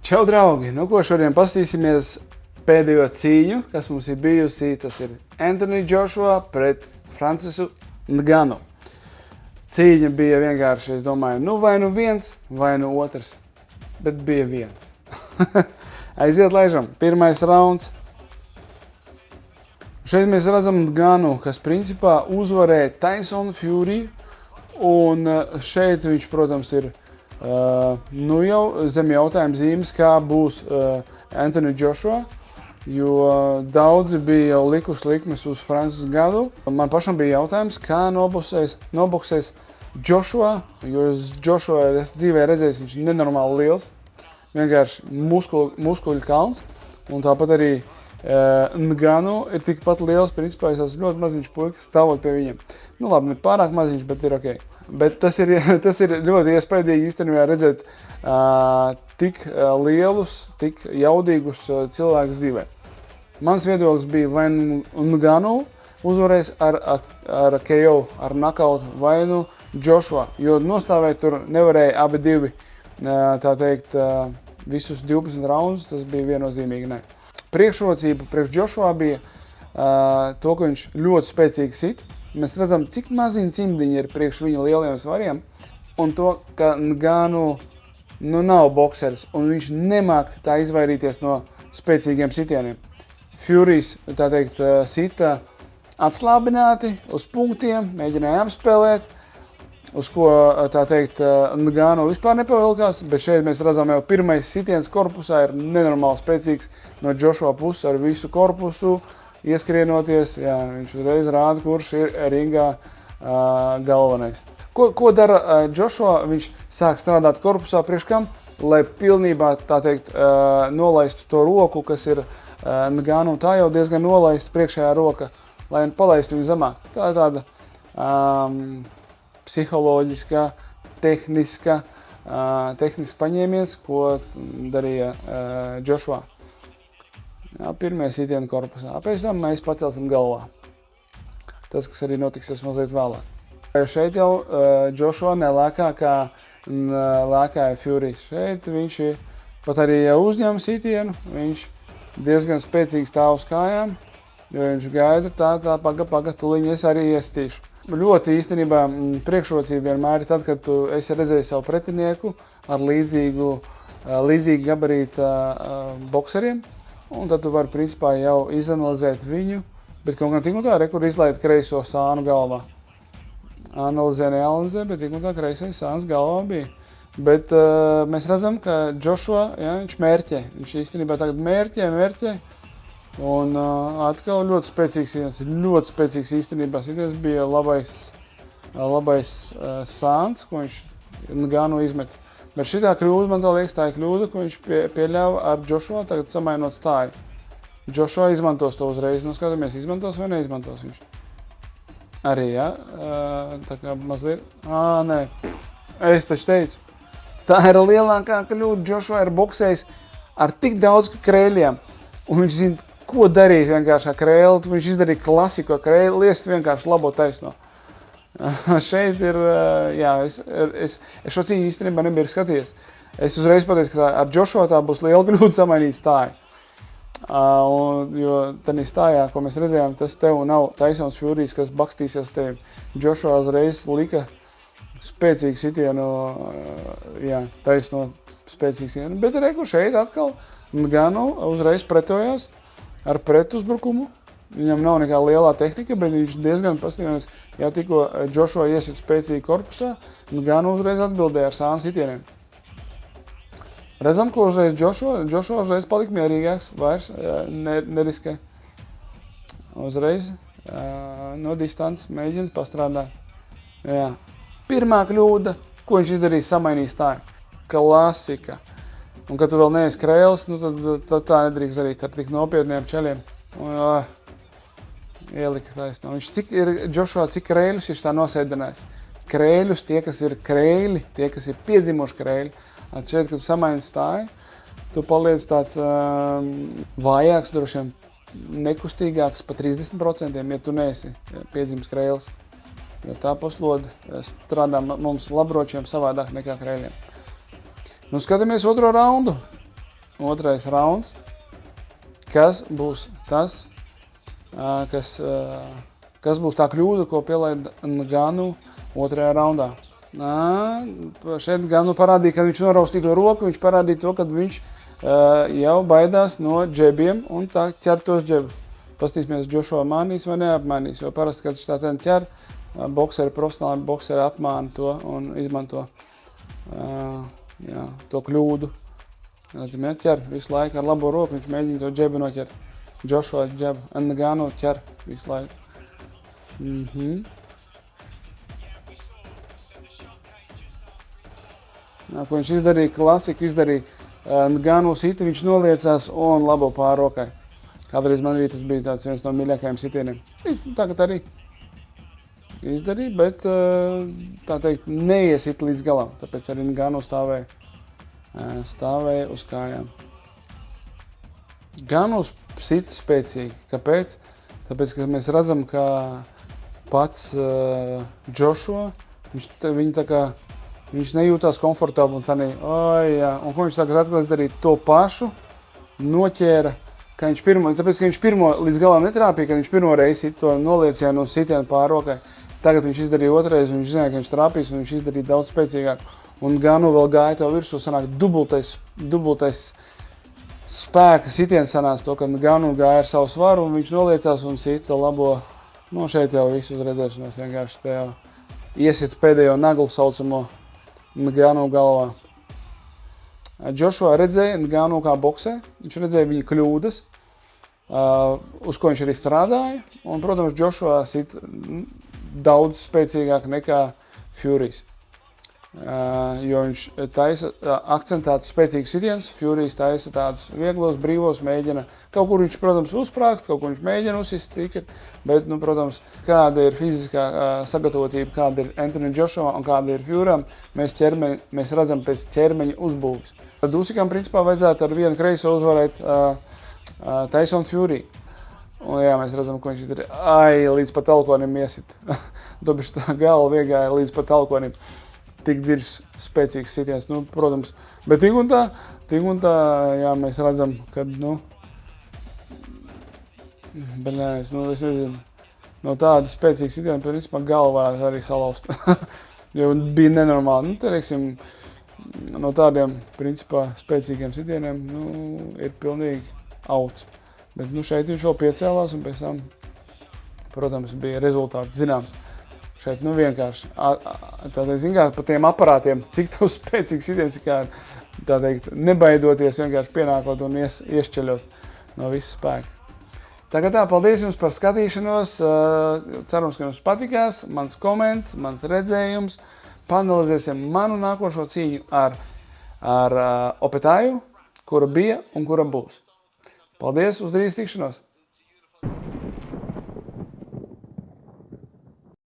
Čau, draugi! Nu, ko šodien pastīsimies pēdējo cīņu, kas mums ir bijusi. Tas ir Anthony Joshua pret Francisu Nganu. Cīņa bija vienkārši, es domāju, nu vai nu viens, vai nu otrs. Bet bija viens. Aiziet, laižam. Pirmais rauns. Šeit mēs redzam Nganu, kas principā uzvarēja Tyson Fury. Un šeit viņš, protams, ir nu jau zem jautājuma zīmes, kā būs Anthony Joshua, jo daudzi bija jau likuši likmes uz Francisu Nganu. Man pašam bija jautājums, kā noboksēs Joshua, jo Joshua es dzīvē redzējis, viņš ir nenormāli liels, vienkārši muskuļu kalns, un tāpat arī Nganu ir tikpat liels, principā es esmu ļoti maziņš puika, stāvot pie viņiem. Nu labi, ne pārāk maziņš, bet ir ok. Bet tas ir ļoti iespaidīgi īstenībā redzēt tik lielus, tik jaudīgus cilvēkus dzīvē. Mans viedoklis bija vai nu Nganu uzvarēs ar KO, ar knockoutu, vai nu Joshua, jo nostāvēt tur nevarēja abi divi, tā teikt, visus 12 raundus, tas bija viennozīmīgi ne. Priekšrocība priekš Joshua bija to, ka viņš ļoti spēcīgi sit. Mēs redzam, cik maziņi cimdiņi ir priekš viņa lieliem svariem, un to, ka Nganu nav bokseris, un viņš nemāk tā izvairīties no spēcīgiem sitieniem. Furys, tā teikt, sita atslābināti uz punktiem, mēģināja apspēlēt, uz ko, tā teikt, Nganu vispār nepavilkās, bet šeit mēs redzam jau pirmais sitiens korpusā ir nenormāli spēcīgs no Joshua puses ar visu korpusu, ieskrienoties, jā, viņš uzreiz rāda, kurš ir ringā galvenais. Ko dara Joshua? Viņš sāk strādāt korpusā priekš kam, lai pilnībā, tā teikt, nolaistu to roku, kas ir Nganu, tā jau diezgan nolaista priekšējā roka, lai palaistu viņu zemāk. Tā ir tāda psiholoģiskā, tehniska paņēmies, ko darīja Joshua. Jā, pirmie sitieni korpusā. Pēc tam mēs pacelsim galvā. Tas, kas arī notiksies mazliet vēlāk. Šeit jau Joshua nelēkā, kā lēkāja Fury. Šeit viņš pat arī jau uzņem sitienu. Viņš diezgan spēcīgi stāv uz kājām, jo viņš gaida tā paga, tuliņi es arī iestīšu. Ļoti īstenībā priekšrocība vienmēr ir tad, kad tu esi redzējis savu pretinieku ar līdzīgi gabarīta bokseriem. Un tad tu vari, principā, jau izanalizēt viņu, bet kaut gan tik un tā, kur izlaid kreiso sānu galvā. Neanalizē, bet tik un tā kreisais sāns galvā bija. Bet mēs redzam, ka Joshua, ja, viņš mērķē. Viņš īstenībā tagad mērķē. Un atkal ļoti spēcīgs īstenībā sitiens bija labais sāns, ko viņš Nganu izmet. Bet šitā kļūda, man tā liekas, tā ir kļūda, ko viņš pieļāva ar Joshua, tagad samainot stāju. Joshua izmantos to uzreiz, nu skatāmies, izmantos vai neizmantos viņš. Arī, jā, tā kā mazliet, nē, es taču teicu, tā ir lielākā kļūda, Joshua ir boksējis ar tik daudz krēļiem, un viņš zina, ko darīt vienkārši ar krēli, viņš izdarīja klasiko krēli, liest vienkārši labo taisno. Šeit ir, jā, es šo cīņu īstenībā nebiju skatījies. Es uzreiz pateicu, ka ar Joshua tā būs liela kļūda samainīt stāju. Jo tādā stājā, ko mēs redzējām, tas tev nav Tysons Furys, kas bakstīsies tevi. Joshua uzreiz lika spēcīgu sitienu, jā, taisno spēcīgu sitienu. Bet reku šeit atkal Nganu uzreiz pretojās ar pretuzbrukumu. Viņam nav nekā lielā tehnika, bet viņš diezgan pastīvās, ja tikko Joshua iesit spēcīgi korpusā, Nganu uzreiz atbildēja ar sānu sitieniem. Redzam, ko uzreiz Joshua uzreiz palika mierīgāks, vairs neriskē. Uzreiz no distances mēģina pastrādāt. Jā. Pirmā kļūda, ko viņš izdarīja, samainīja stāju. Klasika. Un, kad tu vēl neesi krēls, nu, tad tā nedrīkst darīt ar tik nopietniem čeļiem. Ielika taisno. Joshua cik krēļus ir tā nosēdinājis. Krēļus, tie, kas ir krēļi, tie, kas ir piedzimuši krēļi. Šeit, kad tu samaini stāju, tu paliec tāds vājāks, droši vien nekustīgāks pa 30%, ja tu neesi piedzimis krēlis. Jo tā puslode strādā mums labročiem savādāk nekā krēļiem. Nu, skatāmies otro raundu. otrais rauns. Kas būs tas, kas būs tā kļūda, ko pielaida Ngannou otrajā raundā? Šeit Ngannou parādīja, kad viņš noraustīja to roku, viņš parādīja to, kad viņš jau baidās no džebiem un tā ķer tos džebus. Pastīsimies, Joshua mainīs vai neapmainīs, jo parasti, kad viņš tā ten ķer, bokseri, profesionāli bokseri apmāna to un izmanto to kļūdu. Redzam, ķer visu laiku ar labo roku, viņš mēģina to džebu noķert. Joshua džebu, Ngannou ķer visu laiku. Ko viņš izdarīja, klasiku izdarīja, Ngannou sita, viņš noliecās un labo pārrokai. Kādreiz man arī tas bija tāds viens no mīļākajiem sitieniem. Tagad arī izdarīja, bet tā teikt neiesit līdz galam, tāpēc arī Ngannou stāvēja uz kājām. Ngannou sita spēcīgi. Kāpēc? Tāpēc, ka mēs redzam, ka pats Joshua, viņš nejūtās komfortabli un tanī, un ko viņš tagad atkal darīja to pašu, noķēra, tāpēc, ka viņš pirmo līdz galam netrāpīja, kad viņš pirmo reizi to noliecienu un sitienu pārrokai. Tagad viņš izdarīja otrais, un viņš zināja, ka viņš trāpīs, un viņš izdarīja daudz spēcīgāk. Un Ngannou vēl gāja tev virsū, sanāk dubultais spēka sitiens sanās to, ka Ngannou gāja ar savu svaru, un viņš noliecās un sita labo, šeit jau visu uz redzēšanos, vienkārši te jau iesita pēdējo naglu saucamo Ngannou galvā. Joshua redzēja Ngannou kā boksē, viņš redzēja viņa kļūdas, uz ko viņš arī strādāja, un, protams, Joshua sit daudz spēcīgāk nekā Fury's, jo viņš taisa akcentētu spēcīgus sitienus, Fury's taisa tādus vieglos, brīvos, mēģina, kaut kur viņš, protams, uzsprāgst, kaut kur viņš mēģina uzsist tiket, bet, protams, kāda ir fiziskā sagatavotība, kāda ir Anthony Joshua un kāda ir Furyam, mēs redzam pēc ķermeņa uzbūves. Tad Usykam, principā, vajadzētu ar vienu kreiso uzvarēt Tyson Fury. Un jā, mēs redzam, ko viņš izdarīja. Līdz pat alkonim iesit. Dobiši tā galva viegāja līdz pat alkonim. Tik dziļs, spēcīgs sitiens, protams. Bet tik un tā, jā, mēs redzam, kad, es nezinu, no tāda spēcīga sitiena, principā, galva varētu arī salauzt. Jo bija nenormāli. Teiksim, no tādiem, principā, spēcīgiem sitieniem, ir pilnīgi auts. Bet, šeit viņš vēl piecēlās un pēc tam, protams, bija rezultāts zināms. Šeit, vienkārši, pa tiem aparātiem, cik tev spēcīgs sitiens, kā, tā teikt, nebaidoties, vienkārši pienākot un iešķeļot no visa spēka. Tagad paldies jums par skatīšanos, cerams, ka jums patikās, mans koments, mans redzējums, panalizēsim manu nākošo cīņu ar Opetaju, kura bija un kura būs. Paldies, uz drīz tikšanos!